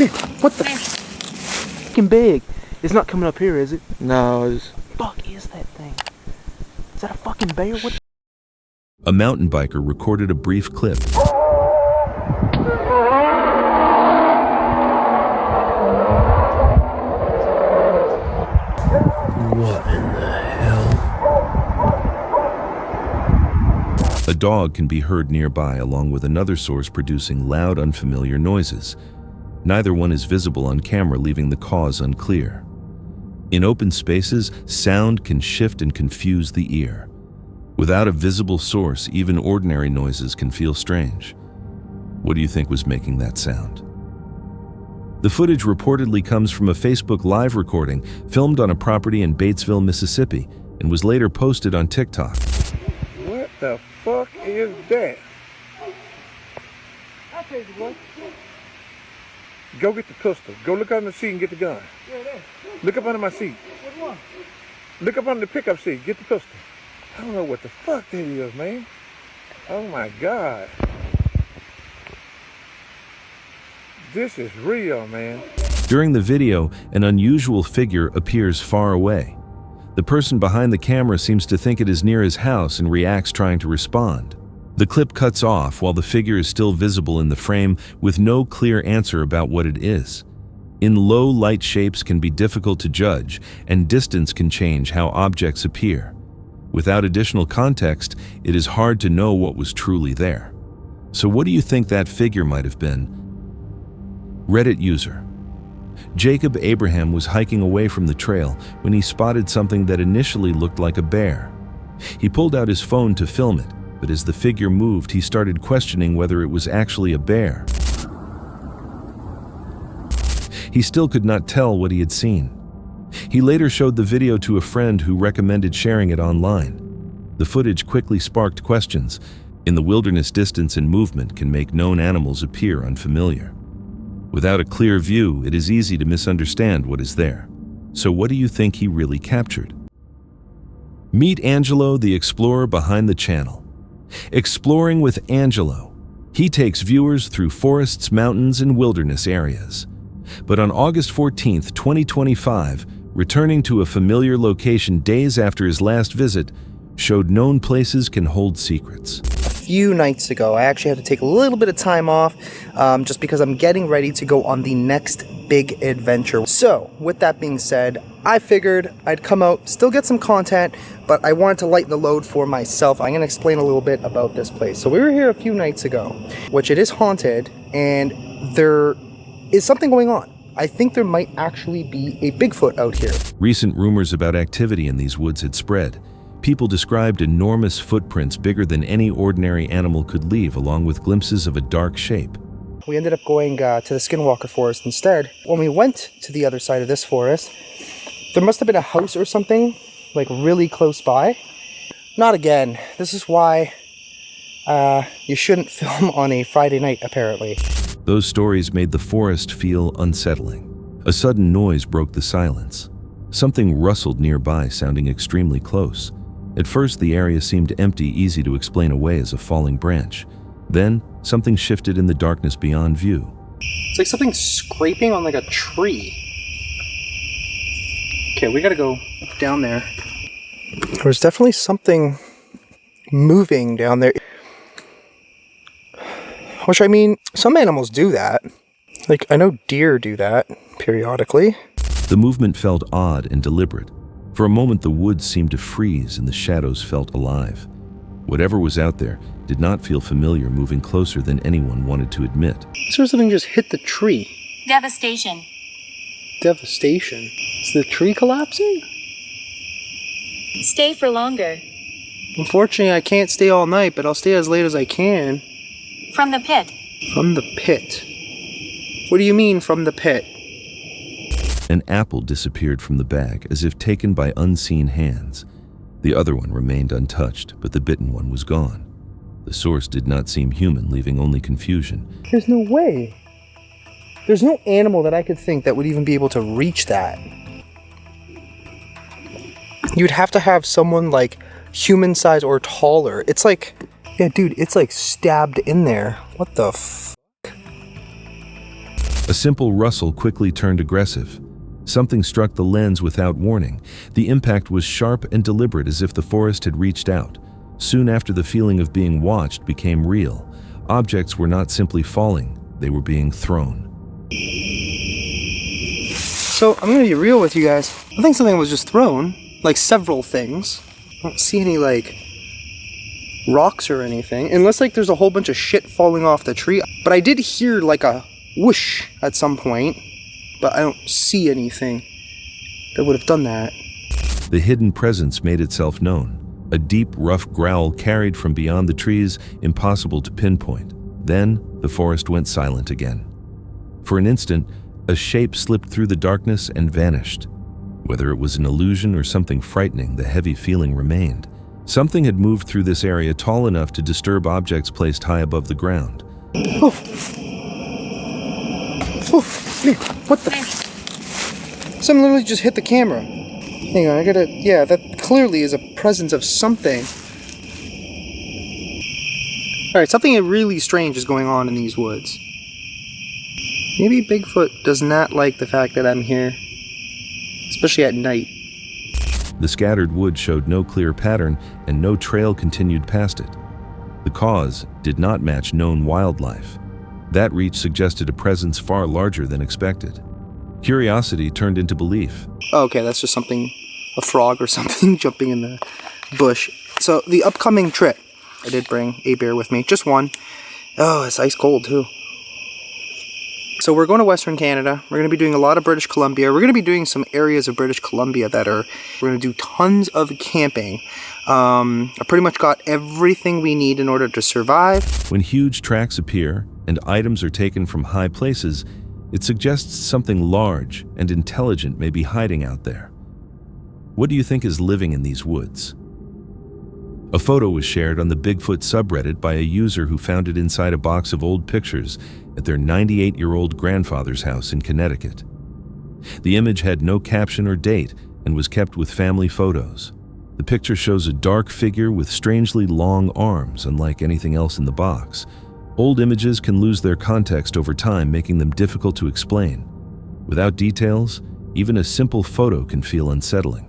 What the fucking big? It's not coming up here, is it? No, it's... Fuck is that thing? Is that a fucking bear? What? A mountain biker recorded a brief clip. What in the hell? A dog can be heard nearby along with another source producing loud, unfamiliar noises. Neither one is visible on camera, leaving the cause unclear. In open spaces, sound can shift and confuse the ear. Without a visible source, even ordinary noises can feel strange. What do you think was making that sound? The footage reportedly comes from a Facebook Live recording filmed on a property in Batesville, Mississippi, and was later posted on TikTok. What the fuck is that? I'll tell you what. Go get the pistol. Go look under the seat and get the gun. Where it is? Look up under my seat. What one? Look up under the pickup seat. Get the pistol. I don't know what the fuck that is, man. Oh my God. This is real, man. During the video, an unusual figure appears far away. The person behind the camera seems to think it is near his house and reacts trying to respond. The clip cuts off while the figure is still visible in the frame with no clear answer about what it is. In low light, shapes can be difficult to judge, and distance can change how objects appear. Without additional context, it is hard to know what was truly there. So what do you think that figure might have been? Reddit user Jacob Abraham was hiking away from the trail when he spotted something that initially looked like a bear. He pulled out his phone to film it, but as the figure moved, he started questioning whether it was actually a bear. He still could not tell what he had seen. He later showed the video to a friend who recommended sharing it online. The footage quickly sparked questions. In the wilderness, distance and movement can make known animals appear unfamiliar. Without a clear view, it is easy to misunderstand what is there. So what do you think he really captured? Meet Angelo, the explorer behind the channel. Exploring with Angelo. He takes viewers through forests, mountains, and wilderness areas. But on August 14th, 2025, returning to a familiar location days after his last visit, showed known places can hold secrets. A few nights ago, I actually had to take a little bit of time off just because I'm getting ready to go on the next big adventure. So, with that being said, I figured I'd come out, still get some content, but I wanted to lighten the load for myself. I'm going to explain a little bit about this place. So we were here a few nights ago, which it is haunted, and there is something going on. I think there might actually be a Bigfoot out here. Recent rumors about activity in these woods had spread. People described enormous footprints bigger than any ordinary animal could leave, along with glimpses of a dark shape. We ended up going to the Skinwalker Forest instead. When we went to the other side of this forest, there must have been a house or something, like really close by. Not again. This is why you shouldn't film on a Friday night, apparently. Those stories made the forest feel unsettling. A sudden noise broke the silence. Something rustled nearby, sounding extremely close. At first, the area seemed empty, easy to explain away as a falling branch. Then, something shifted in the darkness beyond view. It's like something scraping on like a tree. Okay, we gotta go down there. There's definitely something moving down there. Which, I mean, some animals do that. Like, I know deer do that periodically. The movement felt odd and deliberate. For a moment, the woods seemed to freeze and the shadows felt alive. Whatever was out there did not feel familiar, moving closer than anyone wanted to admit. So something just hit the tree. Devastation. Devastation? Is the tree collapsing? Stay for longer. Unfortunately, I can't stay all night, but I'll stay as late as I can. From the pit. From the pit? What do you mean, from the pit? An apple disappeared from the bag, as if taken by unseen hands. The other one remained untouched, but the bitten one was gone. The source did not seem human, leaving only confusion. There's no way. There's no animal that I could think that would even be able to reach that. You'd have to have someone like human size or taller. It's like, yeah, dude, it's like stabbed in there. What the f***? A simple rustle quickly turned aggressive. Something struck the lens without warning. The impact was sharp and deliberate, as if the forest had reached out. Soon after, the feeling of being watched became real. Objects were not simply falling, they were being thrown. So I'm gonna be real with you guys. I think something was just thrown, like several things. I don't see any like rocks or anything, unless like there's a whole bunch of shit falling off the tree. But I did hear like a whoosh at some point, but I don't see anything that would have done that. The hidden presence made itself known. A deep, rough growl carried from beyond the trees, impossible to pinpoint. Then the forest went silent again. For an instant, a shape slipped through the darkness and vanished. Whether it was an illusion or something frightening, the heavy feeling remained. Something had moved through this area tall enough to disturb objects placed high above the ground. Oh. Oh, what the? Something literally just hit the camera. Hang on, I gotta, yeah, that clearly is a presence of something. Alright, something really strange is going on in these woods. Maybe Bigfoot does not like the fact that I'm here, especially at night. The scattered wood showed no clear pattern, and no trail continued past it. The cause did not match known wildlife. That reach suggested a presence far larger than expected. Curiosity turned into belief. Oh, okay, that's just something, a frog or something jumping in the bush. So the upcoming trip, I did bring a beer with me, just one. Oh, it's ice cold too. So we're going to Western Canada. We're going to be doing a lot of British Columbia. We're going to be doing some areas of British Columbia that are, we're going to do tons of camping. I pretty much got everything we need in order to survive. When huge tracks appear and items are taken from high places, it suggests something large and intelligent may be hiding out there. What do you think is living in these woods? A photo was shared on the Bigfoot subreddit by a user who found it inside a box of old pictures at their 98-year-old grandfather's house in Connecticut. The image had no caption or date and was kept with family photos. The picture shows a dark figure with strangely long arms, unlike anything else in the box. Old images can lose their context over time, making them difficult to explain. Without details, even a simple photo can feel unsettling.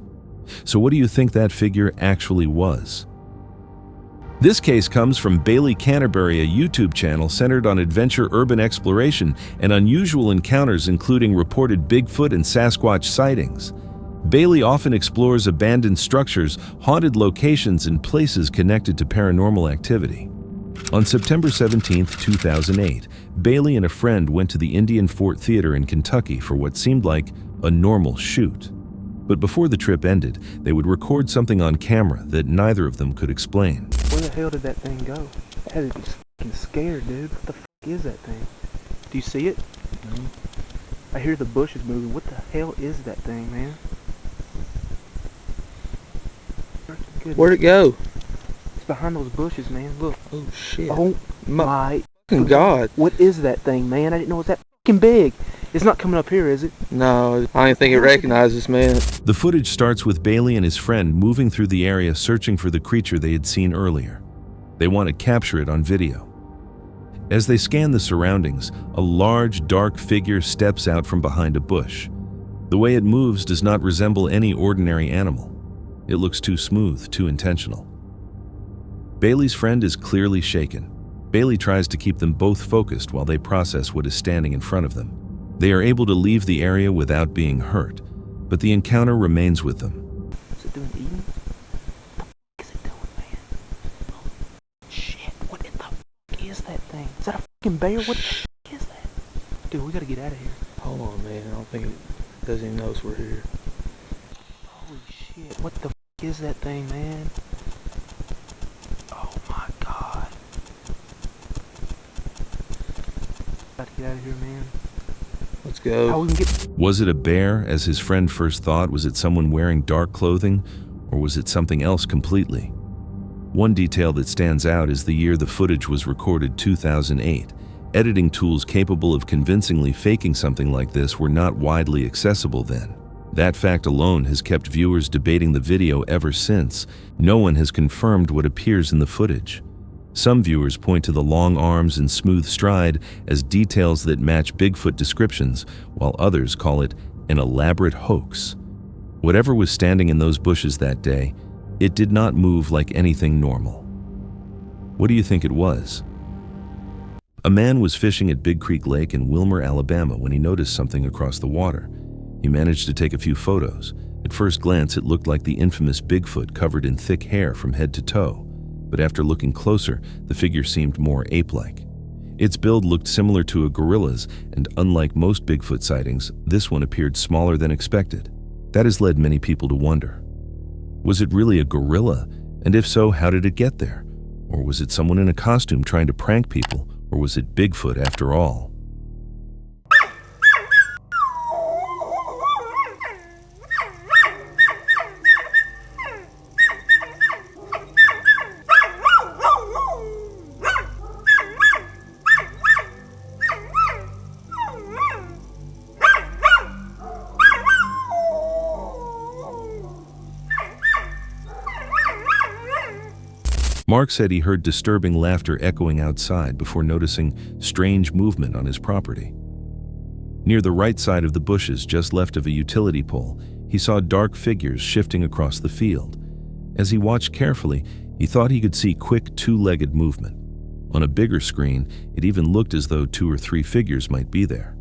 So what do you think that figure actually was? This case comes from Bailey Canterbury, a YouTube channel centered on adventure, urban exploration, and unusual encounters, including reported Bigfoot and Sasquatch sightings. Bailey often explores abandoned structures, haunted locations, and places connected to paranormal activity. On September 17, 2008, Bailey and a friend went to the Indian Fort Theater in Kentucky for what seemed like a normal shoot. But before the trip ended, they would record something on camera that neither of them could explain. Where the hell did that thing go? I had to be fucking scared, dude. What the fuck is that thing? Do you see it? No. I hear the bushes moving. What the hell is that thing, man? Goodness. Where'd it go? It's behind those bushes, man. Look. Oh shit. Oh my fucking God. What is that thing, man? I didn't know it was that fucking big. It's not coming up here, is it? No, I didn't think it recognized this man. The footage starts with Bailey and his friend moving through the area searching for the creature they had seen earlier. They want to capture it on video. As they scan the surroundings, a large, dark figure steps out from behind a bush. The way it moves does not resemble any ordinary animal. It looks too smooth, too intentional. Bailey's friend is clearly shaken. Bailey tries to keep them both focused while they process what is standing in front of them. They are able to leave the area without being hurt, but the encounter remains with them. What's it doing, eating? What the fuck is it doing, man? Oh, shit, what in the fuck is that thing? Is that a fucking bear? What the fuck is that? Dude, we gotta get out of here. Hold on, man. I don't think it doesn't even notice we're here. Holy shit, what the fuck is that thing, man? Oh my God. Gotta get out of here, man. Let's go. How we can get... Was it a bear, as his friend first thought? Was it someone wearing dark clothing? Or was it something else completely? One detail that stands out is the year the footage was recorded, 2008. Editing tools capable of convincingly faking something like this were not widely accessible then. That fact alone has kept viewers debating the video ever since. No one has confirmed what appears in the footage. Some viewers point to the long arms and smooth stride as details that match Bigfoot descriptions, while others call it an elaborate hoax. Whatever was standing in those bushes that day, it did not move like anything normal. What do you think it was? A man was fishing at Big Creek Lake in Wilmer, Alabama when he noticed something across the water. He managed to take a few photos. At first glance, it looked like the infamous Bigfoot covered in thick hair from head to toe. But after looking closer, the figure seemed more ape-like. Its build looked similar to a gorilla's, and unlike most Bigfoot sightings, this one appeared smaller than expected. That has led many people to wonder, was it really a gorilla? And if so, how did it get there? Or was it someone in a costume trying to prank people? Or was it Bigfoot after all? Mark said he heard disturbing laughter echoing outside before noticing strange movement on his property. Near the right side of the bushes just left of a utility pole, he saw dark figures shifting across the field. As he watched carefully, he thought he could see quick two-legged movement. On a bigger screen, it even looked as though 2 or 3 figures might be there.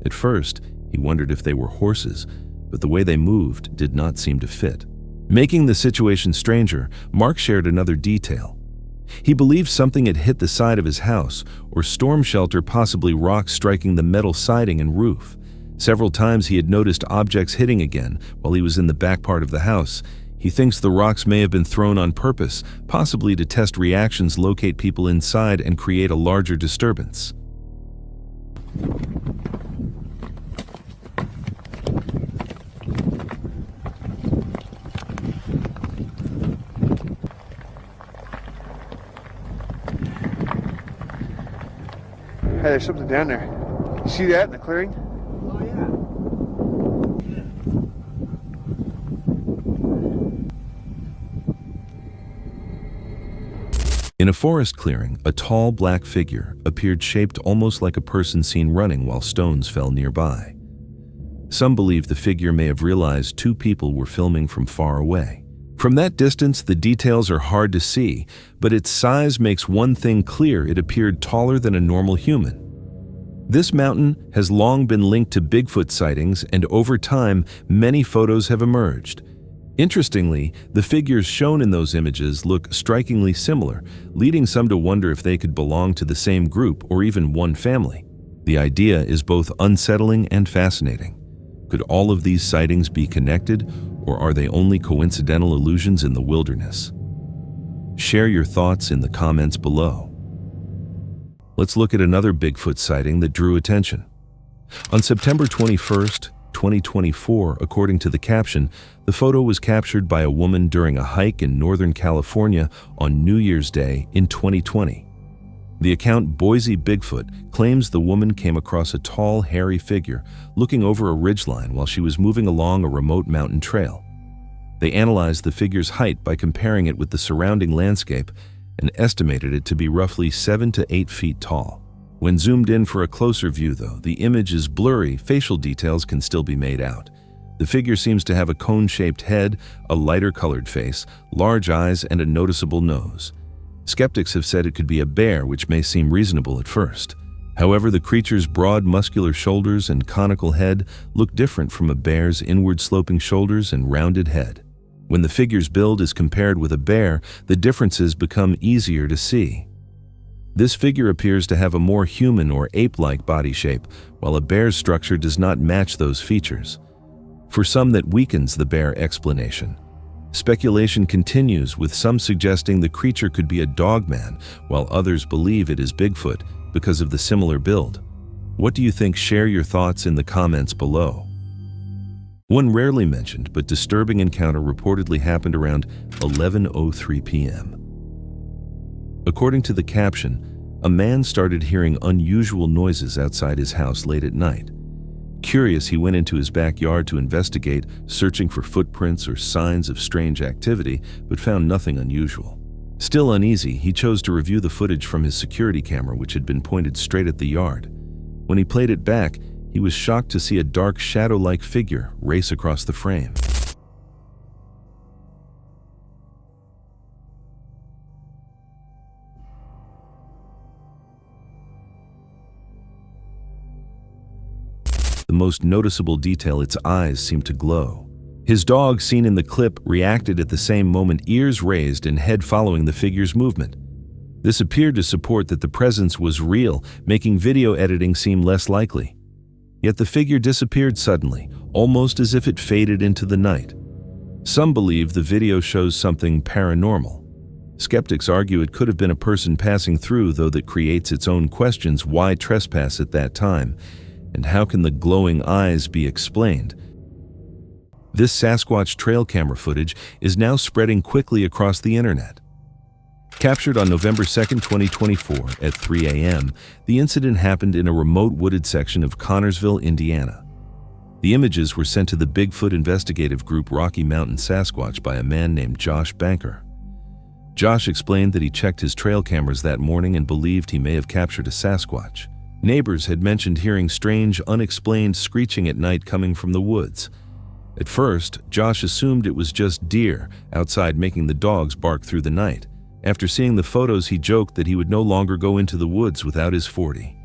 At first, he wondered if they were horses, but the way they moved did not seem to fit. Making the situation stranger, Mark shared another detail. He believed something had hit the side of his house, or storm shelter, possibly rocks striking the metal siding and roof. Several times he had noticed objects hitting again while he was in the back part of the house. He thinks the rocks may have been thrown on purpose, possibly to test reactions, locate people inside, and create a larger disturbance. Hey, there's something down there. You see that in the clearing? Oh, yeah. In a forest clearing, a tall black figure appeared shaped almost like a person seen running while stones fell nearby. Some believe the figure may have realized 2 people were filming from far away. From that distance, the details are hard to see, but its size makes one thing clear: it appeared taller than a normal human. This mountain has long been linked to Bigfoot sightings, and over time, many photos have emerged. Interestingly, the figures shown in those images look strikingly similar, leading some to wonder if they could belong to the same group or even one family. The idea is both unsettling and fascinating. Could all of these sightings be connected, or are they only coincidental illusions in the wilderness? Share your thoughts in the comments below. Let's look at another Bigfoot sighting that drew attention. On September 21st, 2024, according to the caption, the photo was captured by a woman during a hike in Northern California on New Year's Day in 2020. The account Boise Bigfoot claims the woman came across a tall, hairy figure looking over a ridgeline while she was moving along a remote mountain trail. They analyzed the figure's height by comparing it with the surrounding landscape and estimated it to be roughly 7 to 8 feet tall. When zoomed in for a closer view, though, the image is blurry. Facial details can still be made out. The figure seems to have a cone-shaped head, a lighter-colored face, large eyes, and a noticeable nose. Skeptics have said it could be a bear, which may seem reasonable at first. However, the creature's broad, muscular shoulders and conical head look different from a bear's inward-sloping shoulders and rounded head. When the figure's build is compared with a bear, the differences become easier to see. This figure appears to have a more human or ape-like body shape, while a bear's structure does not match those features. For some, that weakens the bear explanation. Speculation continues, with some suggesting the creature could be a dogman, while others believe it is Bigfoot because of the similar build. What do you think? Share your thoughts in the comments below. One rarely mentioned but disturbing encounter reportedly happened around 11:03 p.m. According to the caption, a man started hearing unusual noises outside his house late at night. Curious, he went into his backyard to investigate, searching for footprints or signs of strange activity, but found nothing unusual. Still uneasy, he chose to review the footage from his security camera, which had been pointed straight at the yard. When he played it back, he was shocked to see a dark shadow-like figure race across the frame. The most noticeable detail, its eyes seemed to glow. His dog, seen in the clip, reacted at the same moment, ears raised and head following the figure's movement. This appeared to support that the presence was real, making video editing seem less likely. Yet the figure disappeared suddenly, almost as if it faded into the night. Some believe the video shows something paranormal. Skeptics argue it could have been a person passing through, though that creates its own questions. Why trespass at that time? And how can the glowing eyes be explained? This Sasquatch trail camera footage is now spreading quickly across the internet. Captured on November 2, 2024 at 3 a.m., the incident happened in a remote wooded section of Connorsville, Indiana. The images were sent to the Bigfoot investigative group Rocky Mountain Sasquatch by a man named Josh Banker. Josh explained that he checked his trail cameras that morning and believed he may have captured a Sasquatch. Neighbors had mentioned hearing strange, unexplained screeching at night coming from the woods. At first, Josh assumed it was just deer outside making the dogs bark through the night. After seeing the photos, he joked that he would no longer go into the woods without his 40.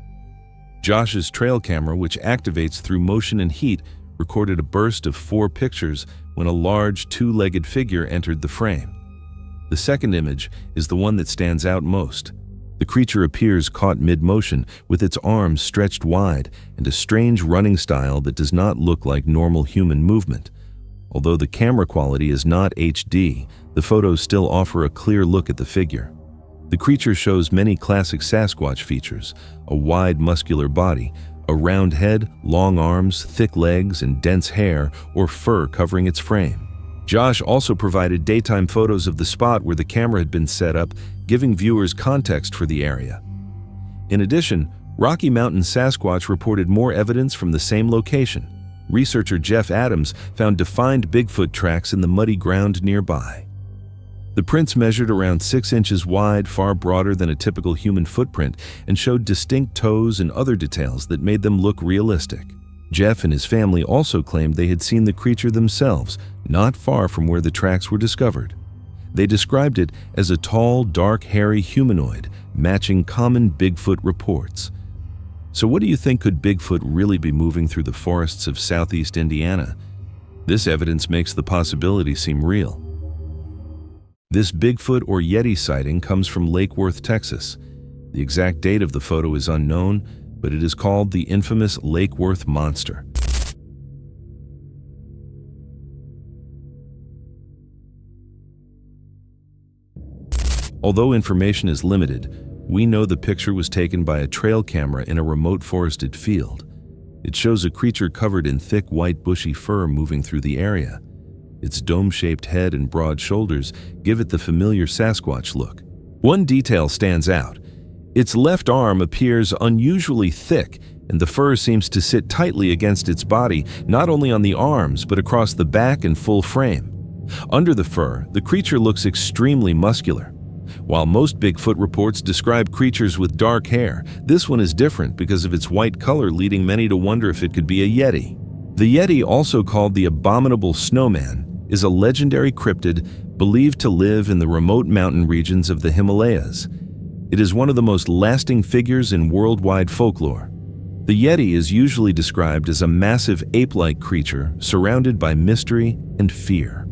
Josh's trail camera, which activates through motion and heat, recorded a burst of 4 pictures when a large, 2-legged figure entered the frame. The second image is the one that stands out most. The creature appears caught mid-motion, with its arms stretched wide and a strange running style that does not look like normal human movement. Although the camera quality is not HD, the photos still offer a clear look at the figure. The creature shows many classic Sasquatch features: a wide, muscular body, a round head, long arms, thick legs, and dense hair or fur covering its frame. Josh also provided daytime photos of the spot where the camera had been set up, giving viewers context for the area. In addition, Rocky Mountain Sasquatch reported more evidence from the same location. Researcher Jeff Adams found defined Bigfoot tracks in the muddy ground nearby. The prints measured around 6 inches wide, far broader than a typical human footprint, and showed distinct toes and other details that made them look realistic. Jeff and his family also claimed they had seen the creature themselves, not far from where the tracks were discovered. They described it as a tall, dark, hairy humanoid, matching common Bigfoot reports. So what do you think? Could Bigfoot really be moving through the forests of southeast Indiana? This evidence makes the possibility seem real. This Bigfoot or Yeti sighting comes from Lake Worth, Texas. The exact date of the photo is unknown, but it is called the infamous Lake Worth Monster. Although information is limited, we know the picture was taken by a trail camera in a remote forested field. It shows a creature covered in thick white bushy fur moving through the area. Its dome-shaped head and broad shoulders give it the familiar Sasquatch look. One detail stands out. Its left arm appears unusually thick, and the fur seems to sit tightly against its body, not only on the arms but across the back and full frame. Under the fur, the creature looks extremely muscular. While most Bigfoot reports describe creatures with dark hair, this one is different because of its white color, leading many to wonder if it could be a Yeti. The Yeti, also called the Abominable Snowman, is a legendary cryptid believed to live in the remote mountain regions of the Himalayas. It is one of the most lasting figures in worldwide folklore. The Yeti is usually described as a massive ape-like creature surrounded by mystery and fear.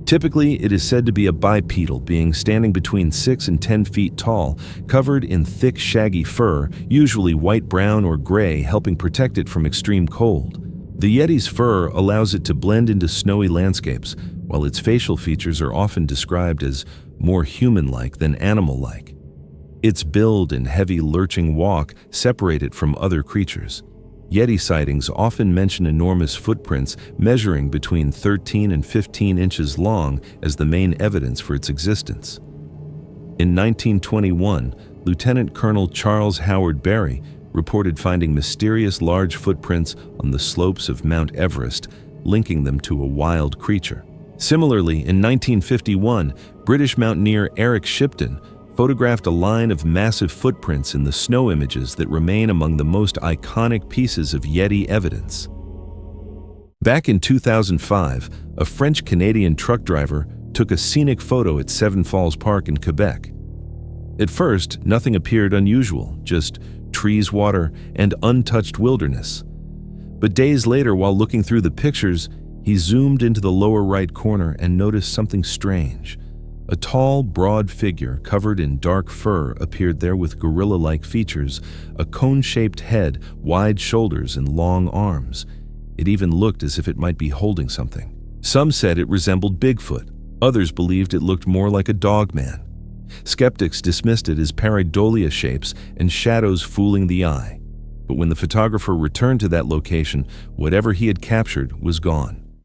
Typically, it is said to be a bipedal being standing between 6 and 10 feet tall, covered in thick, shaggy fur, usually white-brown or gray, helping protect it from extreme cold. The Yeti's fur allows it to blend into snowy landscapes, while its facial features are often described as more human-like than animal-like. Its build and heavy, lurching walk separate it from other creatures. Yeti sightings often mention enormous footprints measuring between 13 and 15 inches long as the main evidence for its existence. In 1921, Lieutenant Colonel Charles Howard Berry reported finding mysterious large footprints on the slopes of Mount Everest, linking them to a wild creature. Similarly, in 1951, British mountaineer Eric Shipton photographed a line of massive footprints in the snow images that remain among the most iconic pieces of Yeti evidence. Back in 2005, a French-Canadian truck driver took a scenic photo at Seven Falls Park in Quebec. At first, nothing appeared unusual, just trees, water, and untouched wilderness. But days later, while looking through the pictures, he zoomed into the lower right corner and noticed something strange. A tall, broad figure covered in dark fur appeared there with gorilla-like features, a cone-shaped head, wide shoulders, and long arms. It even looked as if it might be holding something. Some said it resembled Bigfoot. Others believed it looked more like a dogman. Skeptics dismissed it as pareidolia shapes and shadows fooling the eye. But when the photographer returned to that location, whatever he had captured was gone.